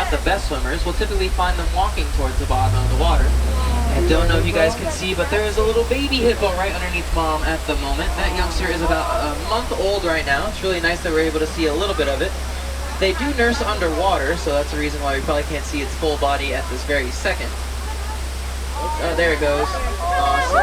not the best swimmers, we'll typically find them walking towards the bottom of the water. I don't know if you guys can see, but there is a little baby hippo right underneath mom at the moment. That youngster is about a month old right now. It's really nice that we're able to see a little bit of it. They do nurse underwater, so that's the reason why we probably can't see its full body at this very second. Oh, there it goes. Awesome.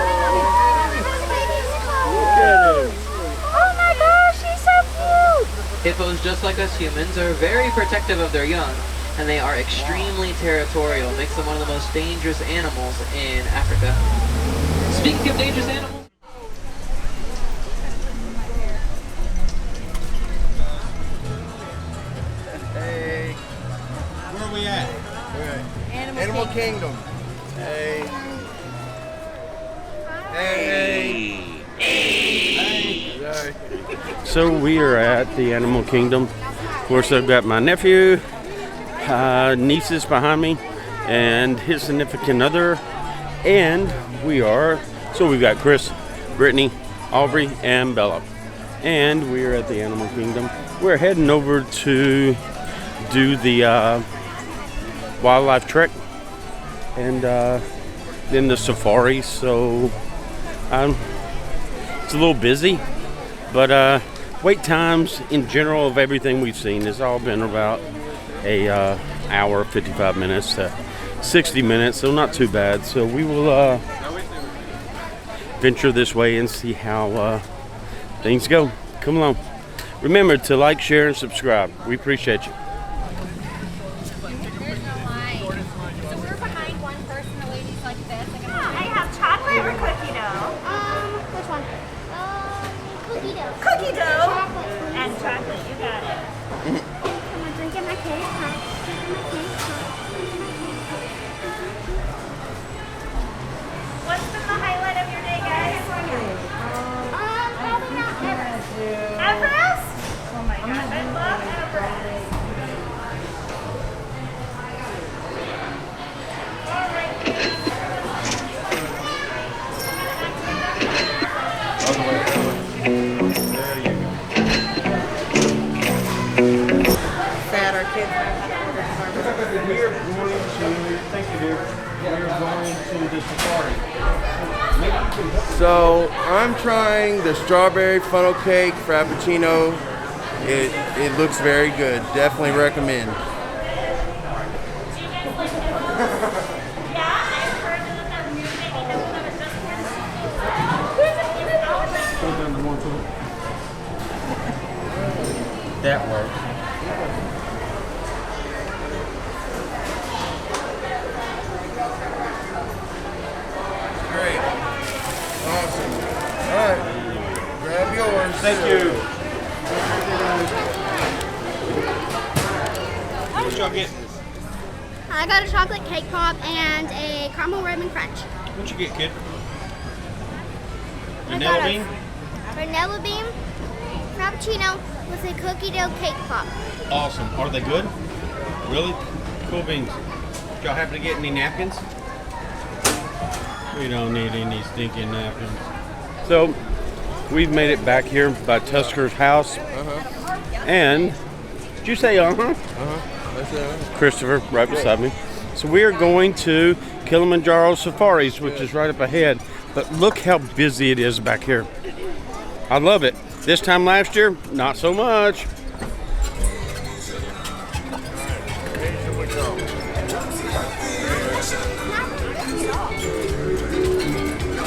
Oh my gosh, she's so cute! Hippos, just like us humans, are very protective of their young, and they are extremely territorial. Makes them one of the most dangerous animals in Africa. Speaking of dangerous animals, hey, where are we at? Animal Kingdom. Hey. Hey. Hey. So we are at the Animal Kingdom. Of course, I've got my nephew, nieces behind me, and his significant other, and we've got Chris, Brittany, Aubrey, and Bella, and we are at the Animal Kingdom. We're heading over to do the wildlife trek and then the safari. So it's a little busy, but wait times in general of everything we've seen has all been about a hour, 55 minutes to 60 minutes, so not too bad. So we will venture this way and see how things go. Come along. Remember to like, share, and subscribe. We appreciate you. There's no line. So we're behind one person, the lady's like this. I have chocolate or cookie dough? Which one? Cookie dough. Cookie dough? Chocolate. And chocolate, you got it. Come on, drink in my cake. What's been the highlight of your day, guys? Probably not Everest. Everest? Oh my gosh, I love Everest. Sad our kids don't have to order Starbucks. We are going to, thank you dear, we are going to the safari. So I'm trying the strawberry funnel cake frappuccino. It looks very good. Definitely recommend. That works. Great. Awesome. All right. Grab yours. Thank you. What y'all get? I got a chocolate cake pop and a caramel ribbon crunch. What'd you get, kid? I Vanilla got bean? Vanilla bean frappuccino with a cookie dough cake pop. Awesome. Are they good? Really? Cool beans. Did y'all happen to get any napkins? We don't need any stinking napkins. So, we've made it back here by Tusker's house. And, did you say uh-huh? That's it. Christopher, right beside me. So we are going to Kilimanjaro Safaris, which is right up ahead. But look how busy it is back here. I love it. This time last year, not so much.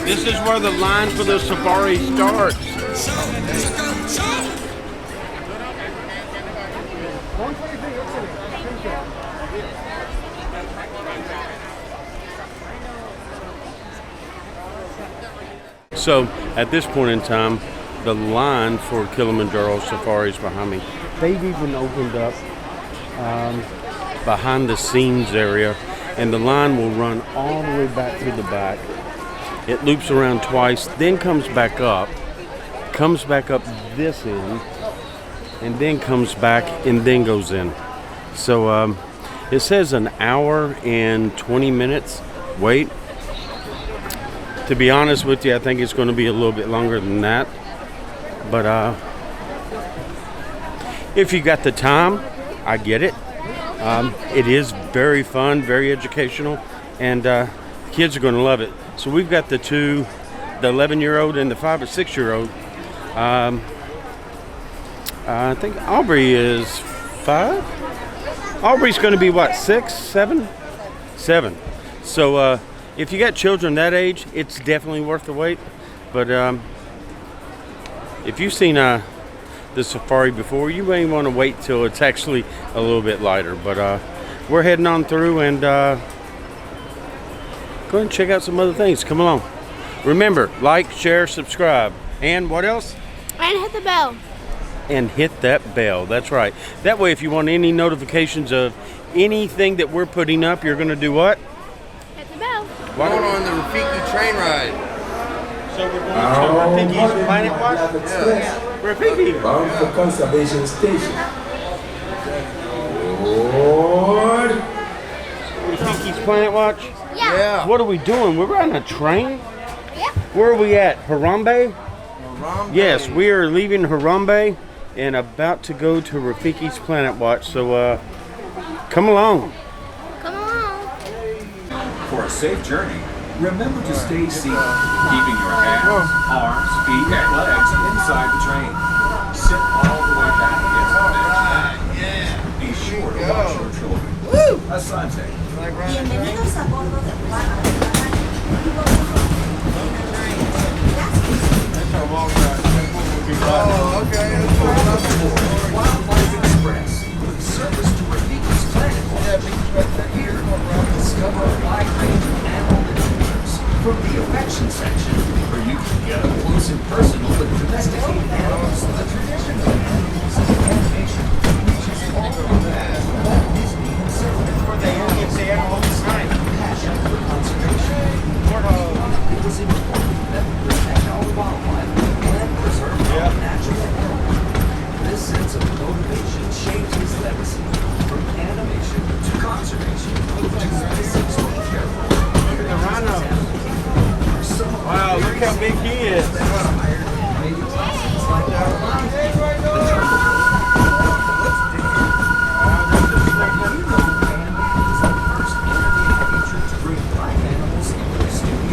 This is where the line for the safari starts. So, at this point in time, the line for Kilimanjaro Safaris behind me. They've even opened up behind the scenes area, and the line will run all the way back to the back. It loops around twice, then comes back up this end, and then comes back and then goes in. So it says an hour and 20 minutes wait. To be honest with you, I think it's going to be a little bit longer than that. But if you got the time, I get it. It is very fun, very educational, and kids are going to love it. So we've got the 11-year-old and the 5 or 6-year-old. I think Aubrey is 5. Aubrey's going to be what, 6, 7? 7. So if you got children that age, it's definitely worth the wait. But if you've seen the safari before, you may want to wait till it's actually a little bit lighter. But we're heading on through and go ahead and check out some other things. Come along. Remember, like, share, subscribe, and what else? And hit the bell. And hit that bell. That's right. That way, if you want any notifications of anything that we're putting up, you're going to do what? Hit the bell. We're going on the Rafiki train ride. So we're going to Rafiki's Planet Watch? Yeah. Rafiki. Bound for Conservation Station. Lord. Rafiki's Planet Watch? Yeah. What are we doing? We're riding a train? Yep. Where are we at? Harambe? Harambe. Yes, we are leaving Harambe and about to go to Rafiki's Planet Watch. So come along. Come on. For a safe journey, remember to stay seated, keeping your hands, arms, feet, and legs inside the train. Sit all the way back against the bench. Be sure to watch your children. Asante. Bienvenidos a bordo de Oh, okay. Wildlife Express, with service to Rafiki's Planet Watch. Here, discover a wide range of animal adventures, from the affection section, where you can get up close and personal with domesticated animals, the tradition of animals, and animation reaches all over Walt Disney himself. Passion for conservation. It was important that we protect our wildlife and preserve our natural world. This sense of motivation shaped his legacy, from animation to conservation to citizens to be careful. Look at the rhino. Wow, look how big he is.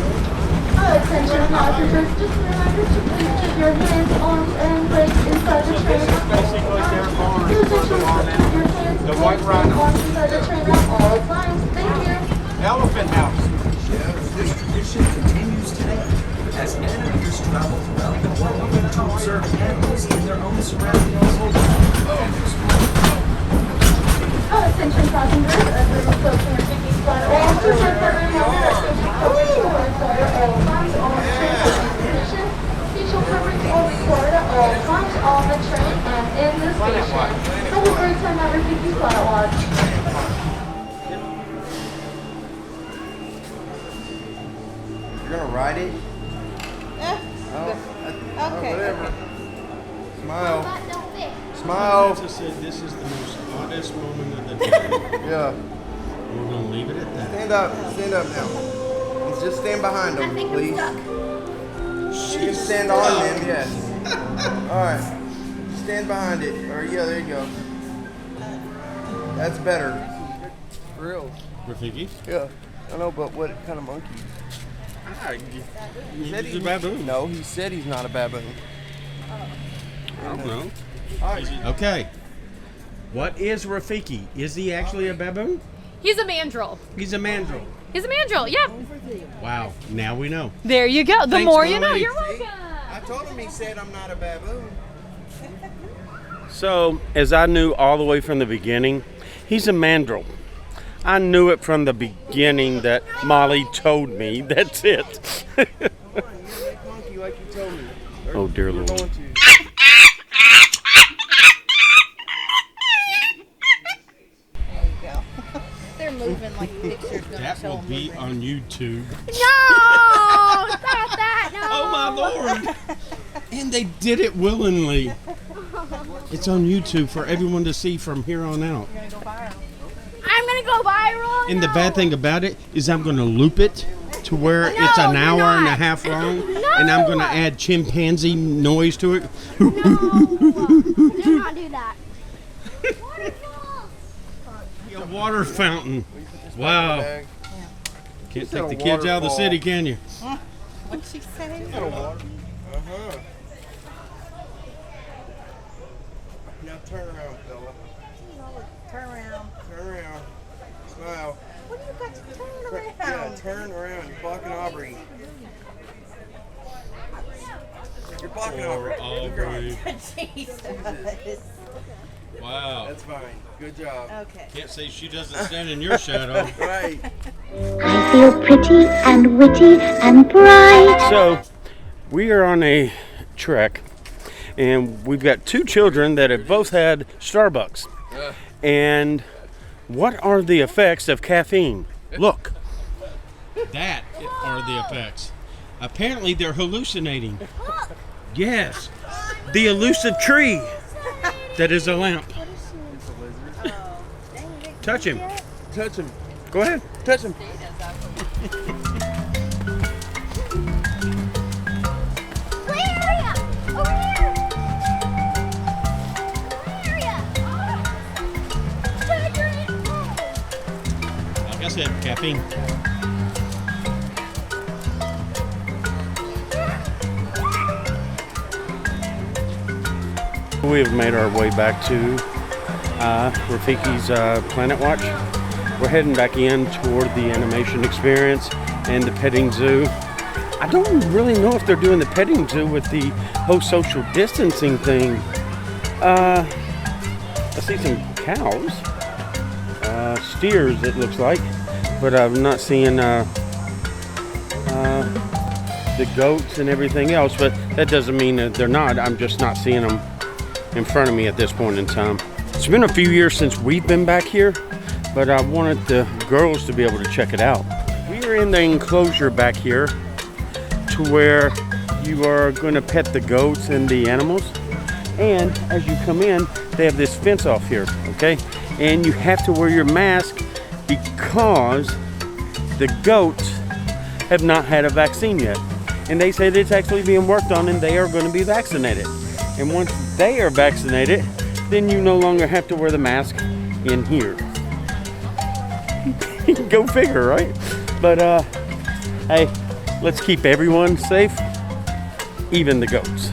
Attention passengers, just a reminder to please keep your hands, arms, and legs inside the train. Your hands, legs, and arms inside the train at all times. Thank you. Elephant House. This tradition continues today as animators travel throughout the world to observe animals in their own surroundings and explore. Attention passengers, as we are approaching Rafiki's Planet Watch, please remember to safety coverage to require at all times on the train station. Facial coverings are required at all times on the train and in the station. Have a great time at Rafiki's Planet Watch. You're gonna ride it? Oh, Okay. whatever. Smile. That don't fit. Smile. Just said this is the most hottest moment of the day. Yeah. We're going to leave it at that. Stand up. Stand up now. Let's just stand behind I them, think I'm please. stuck. You can stand on them, yes. Alright. Stand behind it. Or yeah, there you go. That's better. For real. Rafiki? Yeah. I know, but what kind of monkey? He said He's a baboon. No, he said he's not a baboon. I don't know. Alright. Okay. What is Rafiki? Is he actually a baboon? He's a mandrill. He's a mandrill. He's a mandrill, yep. Wow. Now we know. There you go. The Thanks, more you know. Molly. You're welcome. I told him he said I'm not a baboon. So, as I knew all the way from the beginning, he's a mandrill. I knew it from the beginning that Molly told me. That's it. You're a monkey like you told me. Oh, dear You're Lord. going to. There you go. They're moving like the picture's gonna That show will them be moving. on YouTube. No! Stop that! No! Oh, my Lord. And they did it willingly. It's on YouTube for everyone to see from here on out. I'm gonna go viral. And the bad thing about it is I'm going to loop it to where it's an you're hour and a not. half long. No. And I'm going to add chimpanzee noise to it. No! Do not do that. He a water fountain. Wow. Can't take the kids out of the city, can you? What'd she say? Uh-huh. Now turn around, fella. Turn around. Turn around. Smile. What do you got to turn around? Yeah, turn around. You're blocking Aubrey. You're blocking Aubrey. Aubrey. Jesus. Wow. That's fine. Good job. Okay. Can't say she doesn't stand in your shadow. Right. I feel pretty and witty and bright. So, we are on a trek, and we've got two children that have both had Starbucks. And what are the effects of caffeine? Look. That are the effects. Apparently, they're hallucinating. Yes. The elusive tree that is a lamp. Touch him. Touch him. Go ahead. Touch him. Like I said, caffeine. We have made our way back to Rafiki's Planet Watch. We're heading back in toward the animation experience and the petting zoo. I don't really know if they're doing the petting zoo with the whole social distancing thing. I see some cows, steers it looks like, but I'm not seeing the goats and everything else, but that doesn't mean that they're not. I'm just not seeing them in front of me at this point in time. It's been a few years since we've been back here, but I wanted the girls to be able to check it out. We are in the enclosure back here to where you are going to pet the goats and the animals. And as you come in, they have this fence off here, okay? And you have to wear your mask because the goats have not had a vaccine yet. And they say that it's actually being worked on and they are going to be vaccinated. And once they are vaccinated, then you no longer have to wear the mask in here. Go figure, right? But hey, let's keep everyone safe, even the goats.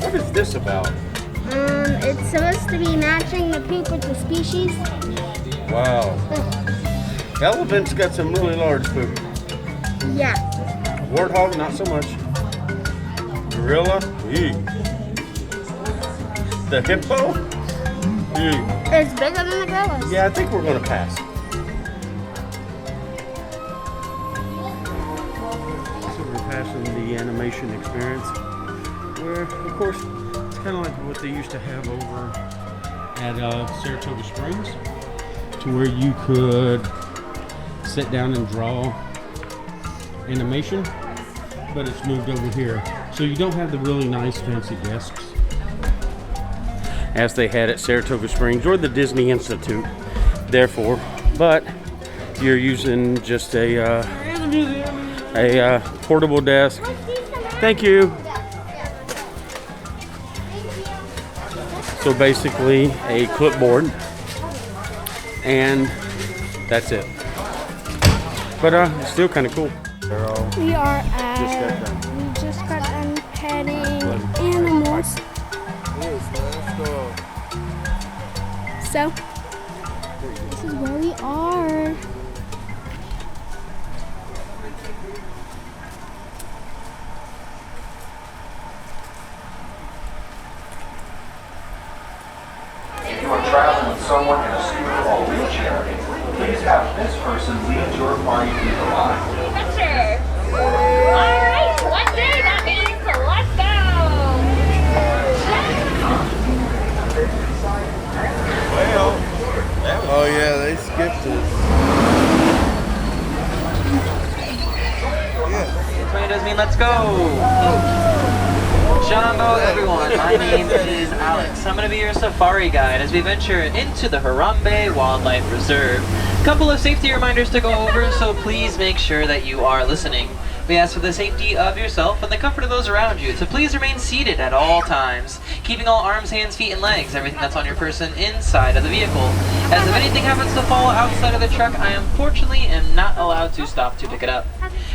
What is this about? It's supposed to be matching the poop with the species. Wow. Elephant's got some really large poop. Yeah. Warthog, not so much. Gorilla, eek. The hippo, eek. It's bigger than the gorillas. Yeah, I think we're gonna pass. So we're passing the animation experience, where, of course, it's kind of like what they used to have over at Saratoga Springs, to where you could sit down and draw animation, but it's moved over here. So you don't have the really nice fancy desks as they had at Saratoga Springs or the Disney Institute, therefore, but you're using just a portable desk. Thank you. So basically a clipboard, and that's it. But it's still kind of cool. We are at, we just got done petting animals. So, this is where we are. someone in a scooter or wheelchair, please have this person lead your party through the line. Picture. Alright, one day that means let's go. Oh yeah, they skipped it. It does mean let's go. Jumbo, everyone. My name is Alex. I'm going to be your safari guide as we venture into the Harambe Wildlife Reserve. Couple of safety reminders to go over, so please make sure that you are listening. We ask for the safety of yourself and the comfort of those around you to please remain seated at all times, keeping all arms, hands, feet, and legs, everything that's on your person, inside of the vehicle. As if anything happens to fall outside of the truck, I unfortunately am not allowed to stop to pick it up.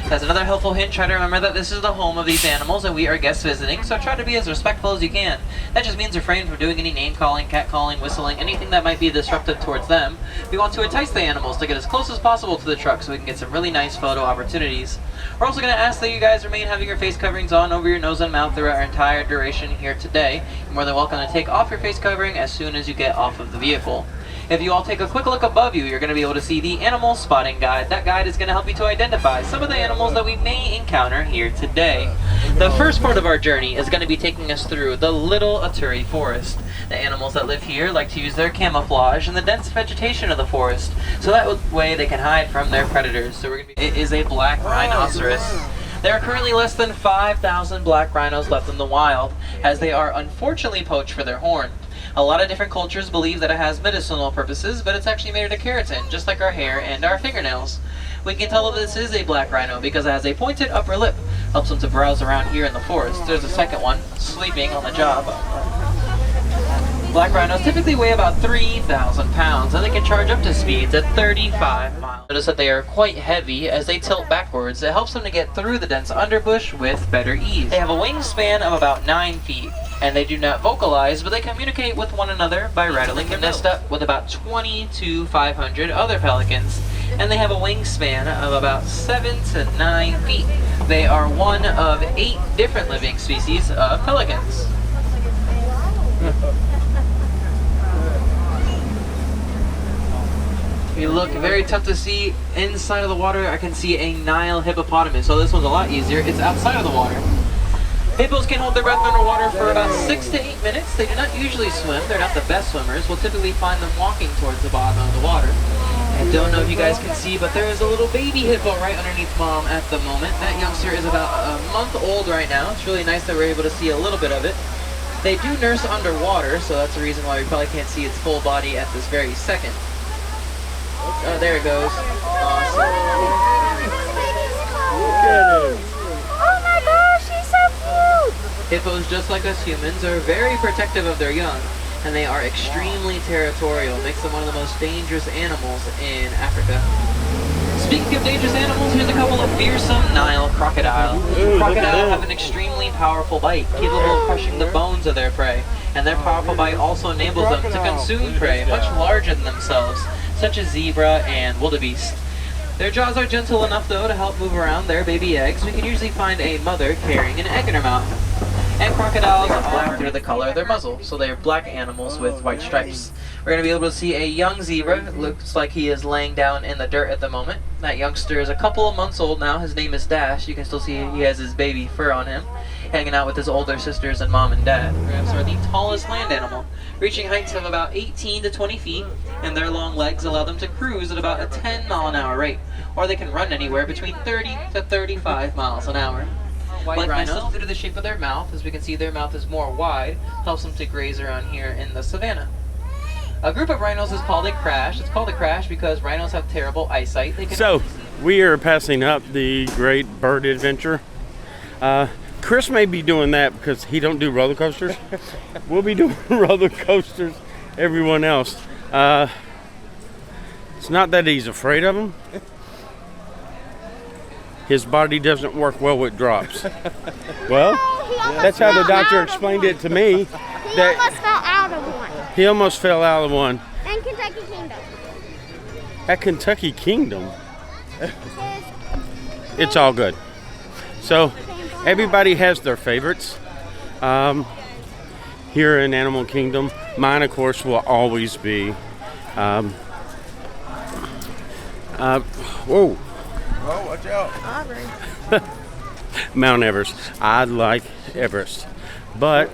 As another helpful hint, try to remember that this is the home of these animals and we are guests visiting, so try to be as respectful as you can. That just means refrain from doing any name calling, cat calling, whistling, anything that might be disruptive towards them. We want to entice the animals to get as close as possible to the truck so we can get some really nice photo opportunities. We're also going to ask that you guys remain having your face coverings on over your nose and mouth throughout our entire duration here today. You're more than welcome to take off your face covering as soon as you get off of the vehicle. If you all take a quick look above you, you're going to be able to see the animal spotting guide. That guide is going to help you to identify some of the animals that we may encounter here today. The first part of our journey is going to be taking us through the Little Aturi Forest. The animals that live here like to use their camouflage in the dense vegetation of the forest, so that way they can hide from their predators. So it is a black rhinoceros. There are currently less than 5,000 black rhinos left in the wild, as they are unfortunately poached for their horn. A lot of different cultures believe that it has medicinal purposes, but it's actually made of keratin, just like our hair and our fingernails. We can tell that this is a black rhino because it has a pointed upper lip. Helps them to browse around here in the forest. There's a second one, sleeping on the job. Black rhinos typically weigh about 3,000 pounds, and they can charge up to speeds at 35 miles. Notice that they are quite heavy as they tilt backwards. It helps them to get through the dense underbush with better ease. They have a wingspan of about 9 feet. And they do not vocalize, but they communicate with one another by rattling their nest up with about 20 to 500 other pelicans. And they have a wingspan of about 7 to 9 feet. They are one of 8 different living species of pelicans. You look very tough to see inside of the water. I can see a Nile hippopotamus, so this one's a lot easier. It's outside of the water. Hippos can hold their breath underwater for about 6 to 8 minutes. They do not usually swim. They're not the best swimmers. We'll typically find them walking towards the bottom of the water. I don't know if you guys can see, but there is a little baby hippo right underneath mom at the moment. That youngster is about a month old right now. It's really nice that we're able to see a little bit of it. They do nurse underwater, so that's the reason why we probably can't see its full body at this very second. Oh, there it goes. Awesome. Oh my gosh, she's so cute! Hippos, just like us humans, are very protective of their young, and they are extremely territorial. Makes them one of the most dangerous animals in Africa. Speaking of dangerous animals, here's a couple of fearsome Nile crocodile. Crocodiles have an extremely powerful bite, capable of crushing the bones of their prey, and their powerful bite also enables them to consume prey much larger than themselves, such as zebra and wildebeest. Their jaws are gentle enough, though, to help move around their baby eggs. We can usually find a mother carrying an egg in her mouth. And crocodiles are black due to the color of their muzzle, so they are black animals with white stripes. We're going to be able to see a young zebra. It looks like he is laying down in the dirt at the moment. That youngster is a couple of months old now. His name is Dash. You can still see he has his baby fur on him, hanging out with his older sisters and mom and dad. Giraffes are the tallest land animal, reaching heights of about 18 to 20 feet, and their long legs allow them to cruise at about a 10-mile-an-hour rate, or they can run anywhere between 30 to 35 miles an hour. White rhinos, due to the shape of their mouth, as we can see their mouth is more wide, helps them to graze around here in the savannah. A group of rhinos is called a crash. It's called a crash because rhinos have terrible eyesight. So, we are passing up the Great Bird Adventure. Chris may be doing that because he don't do roller coasters. We'll be doing roller coasters, everyone else. It's not that he's afraid of them. His body doesn't work well with drops. Well, that's how the doctor explained it to me. He almost fell out of one. He almost fell out of one. And Kentucky Kingdom. At Kentucky Kingdom? It's all good. So, everybody has their favorites. Here in Animal Kingdom, mine, of course, will always be Whoa. Oh, watch out. Aubrey. Mount Everest. I like Everest. But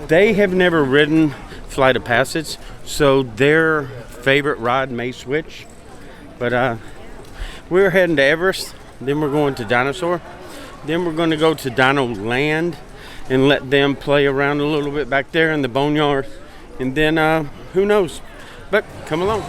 they have never ridden Flight of Passage, so their favorite ride may switch. But we're heading to Everest, then we're going to Dinosaur, then we're going to go to Dino Land and let them play around a little bit back there in the boneyard. And then who knows? But come along.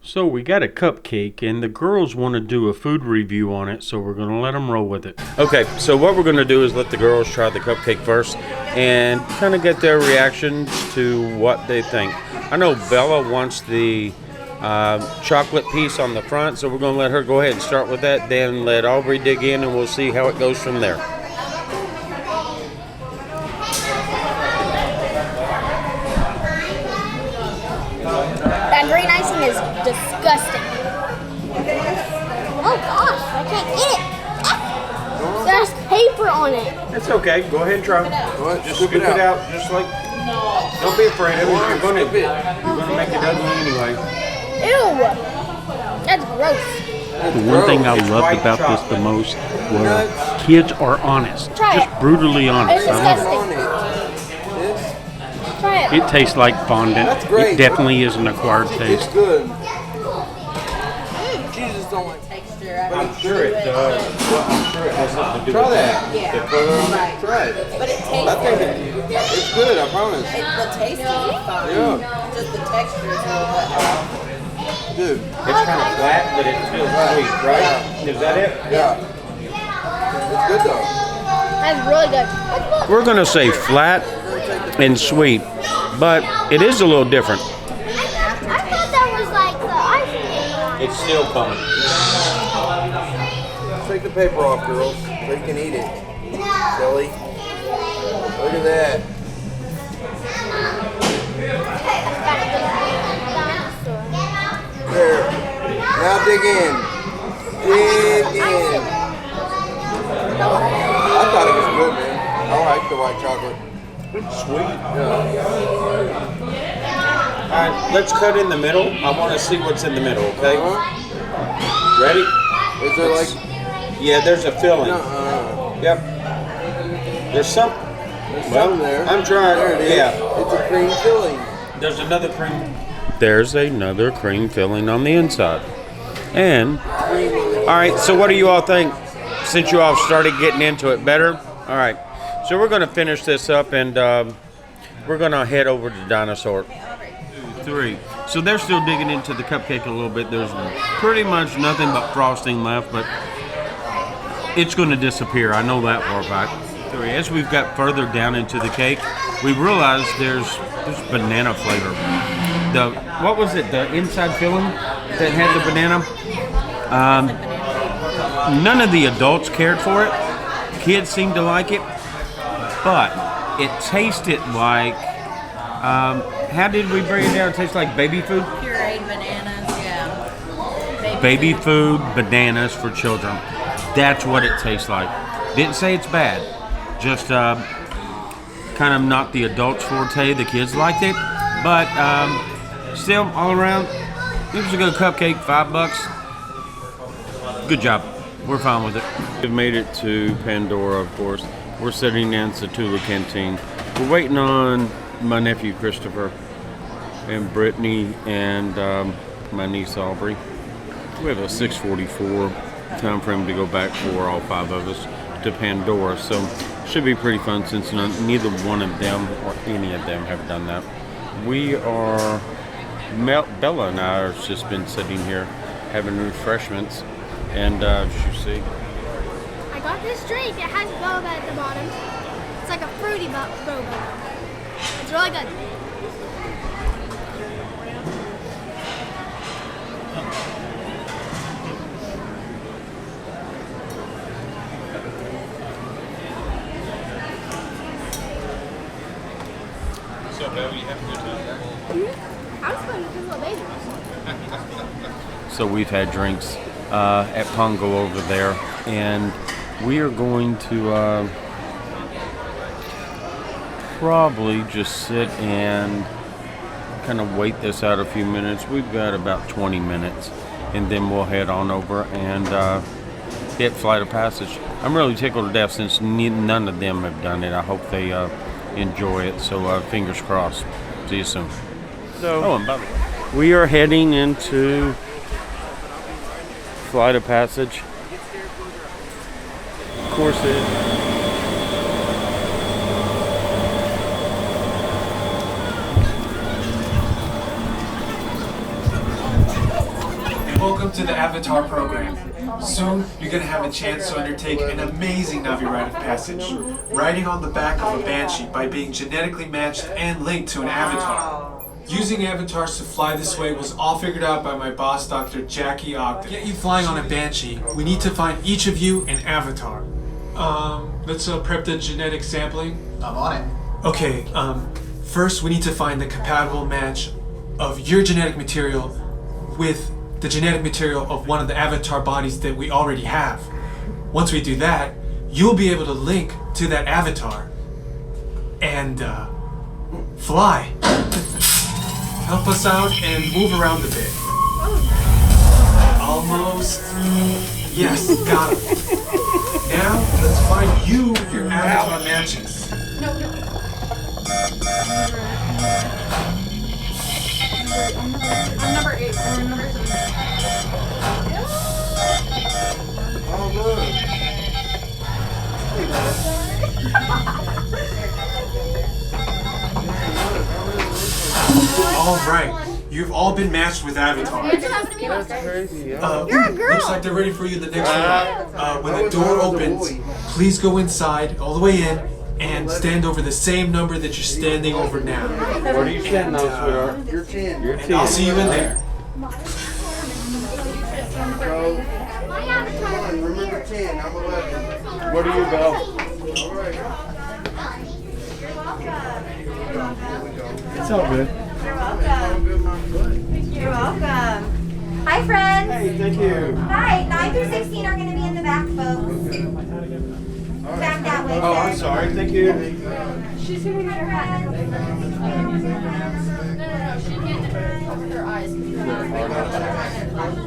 So we got a cupcake, and the girls want to do a food review on it, so we're going to let them roll with it. Okay, so what we're going to do is let the girls try the cupcake first and kind of get their reactions to what they think. I know Bella wants the chocolate piece on the front, so we're going to let her go ahead and start with that, then let Aubrey dig in, and we'll see how it goes from there. That green icing is disgusting. Oh gosh, I can't eat it. There's paper on it. It's okay. Go ahead and try. Just scoop it out. Just like, don't be afraid of it. You're going to make it ugly anyway. Ew. That's gross. The one thing I loved about this the most was kids are honest. Just brutally honest. It's disgusting. Try it. It tastes like fondant. It definitely is an acquired taste. It's good. Jesus don't like Texture. I'm sure it does. I'm sure it has something to do Try with that. Yeah. The color on it. Try it. But it tastes I think it's good, I promise. The taste is fine. Yeah. Just the texture is a little bit off. Dude. It's kind of flat, but it's still sweet, right? Is that it? Yeah. It's good though. That's really good. We're going to say flat and sweet, but it is a little different. I thought that was like the icing. It's still coming. Take the paper off, girls, so you can eat it. Silly. Look at that. There. Now dig in. Dig in. I thought it was good, man. I like the white chocolate. Sweet. Yeah. All right, let's cut in the middle. I want to see what's in the middle, okay? Ready? Is there like... Yeah, there's a filling. Yep. There's some. There's some there. I'm trying. There it is. Yeah. It's a cream filling. There's another cream. There's another cream filling on the inside. And, all right, so what do you all think? Since you all started getting into it better? All right, so we're going to finish this up, and we're going to head over to Dinosaur. 3. So they're still digging into the cupcake a little bit. There's pretty much nothing but frosting left, but it's going to disappear. I know that for a fact. 3. As we've got further down into the cake, we realized there's banana flavor. What was it? The inside filling that had the banana? None of the adults cared for it. Kids seemed to like it, but it tasted like. How did we bring it down? It tastes like baby food. Pureed bananas, yeah. Baby food, bananas for children. That's what it tastes like. Didn't say it's bad. Just kind of not the adults' forte. The kids liked it, but still, all around, it was a good cupcake. $5. Good job. We're fine with it. We've made it to Pandora, of course. We're sitting in Satula Canteen. We're waiting on my nephew Christopher and Brittany and my niece Aubrey. We have a 6:44 time frame to go back for all 5 of us to Pandora, so it should be pretty fun since neither one of them or any of them have done that. We are, Bella and I have just been sitting here having refreshments, and as you see, I got this drink. It has boba at the bottom. It's like a fruity boba. It's really good. So, Bella, you have a good time? I was playing with this little baby. So we've had drinks at Pongo over there, and we are going to probably just sit and kind of wait this out a few minutes. We've got about 20 minutes, and then we'll head on over and hit Flight of Passage. I'm really tickled to death since none of them have done it. I hope they enjoy it, so fingers crossed. See you soon. So, and by the way, we are heading into Flight of Passage. Of course Welcome to the Avatar program. Soon, you're going to have a chance to undertake an amazing Navi rite of passage, riding on the back of a Banshee by being genetically matched and linked to an avatar. Using avatars to fly this way was all figured out by my boss, Dr. Jackie Ogden. To get you flying on a Banshee, we need to find each of you an avatar. Let's prep the genetic sampling. I'm on it. Okay, first we need to find the compatible match of your genetic material with the genetic material of one of the avatar bodies that we already have. Once we do that, you'll be able to link to that avatar and fly. Help us out and move around a bit. Almost. Yes, got it. Now, let's find you your avatar matches. No. I'm number 8. I'm number 7. Oh, look. All right, you've all been matched with avatars. That's crazy. You're a girl. Looks like they're ready for you in the next room. When the door opens, please go inside, all the way in, and stand over the same number that you're standing over now. What are you standing on, sweetheart? You're 10. You're 10. I'll see you in there. Remember 10, I'm 11. What are you, Belle? All right. It's all good. You're welcome. You're welcome. Hi, friends. Hey, thank you. Hi, 9 through 16 are going to be in the back, folks. Back that way. Oh, I'm sorry. Thank you. She's going to get her hat. No. She can't cover her eyes.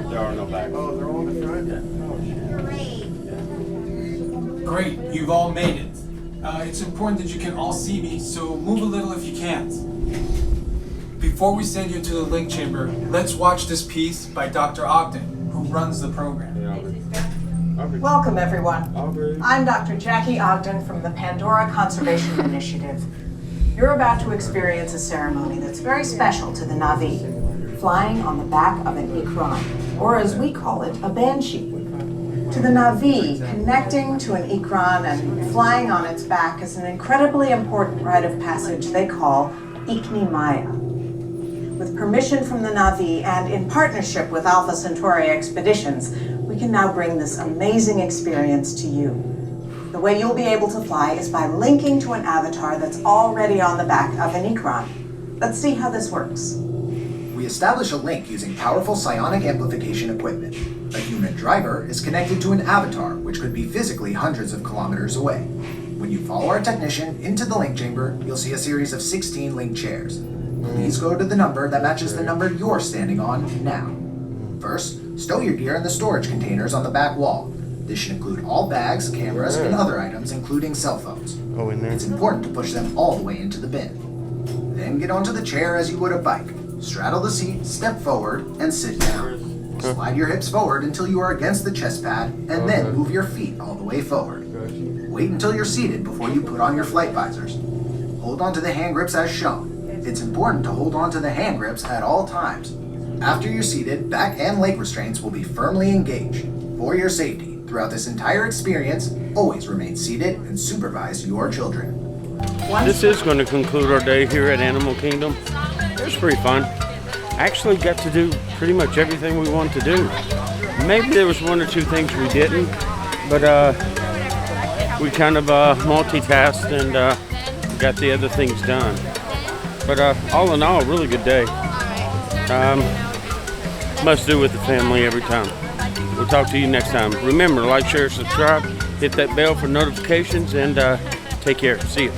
There are no back. Oh, they're all in the front? Great, you've all made it. It's important that you can all see me, so move a little if you can't. Before we send you into the link chamber, let's watch this piece by Dr. Ogden, who runs the program. Welcome, everyone. I'm Dr. Jackie Ogden from the Pandora Conservation Initiative. You're about to experience a ceremony that's very special to the Navi, flying on the back of an ikran, or as we call it, a banshee. To the Navi, connecting to an ikran and flying on its back is an incredibly important rite of passage they call Ikni Maya. With permission from the Navi and in partnership with Alpha Centauri Expeditions, we can now bring this amazing experience to you. The way you'll be able to fly is by linking to an avatar that's already on the back of an ikran. Let's see how this works. We establish a link using powerful psionic amplification equipment. A human driver is connected to an avatar, which could be physically hundreds of kilometers away. When you follow our technician into the link chamber, you'll see a series of 16 link chairs. Please go to the number that matches the number you're standing on now. First, stow your gear in the storage containers on the back wall. This should include all bags, cameras, and other items, including cell phones. Go in there. It's important to push them all the way into the bin. Then get onto the chair as you would a bike. Straddle the seat, step forward, and sit down. Slide your hips forward until you are against the chest pad, and then move your feet all the way forward. Wait until you're seated before you put on your flight visors. Hold on to the hand grips as shown. It's important to hold on to the hand grips at all times. After you're seated, back and leg restraints will be firmly engaged. For your safety, throughout this entire experience, always remain seated and supervise your children. This is going to conclude our day here at Animal Kingdom. It was pretty fun. I actually got to do pretty much everything we wanted to do. Maybe there was one or two things we didn't, but we kind of multitasked and got the other things done. But all in all, really good day. must do with the family every time. We'll talk to you next time. Remember, like, share, subscribe, hit that bell for notifications, and take care. See you.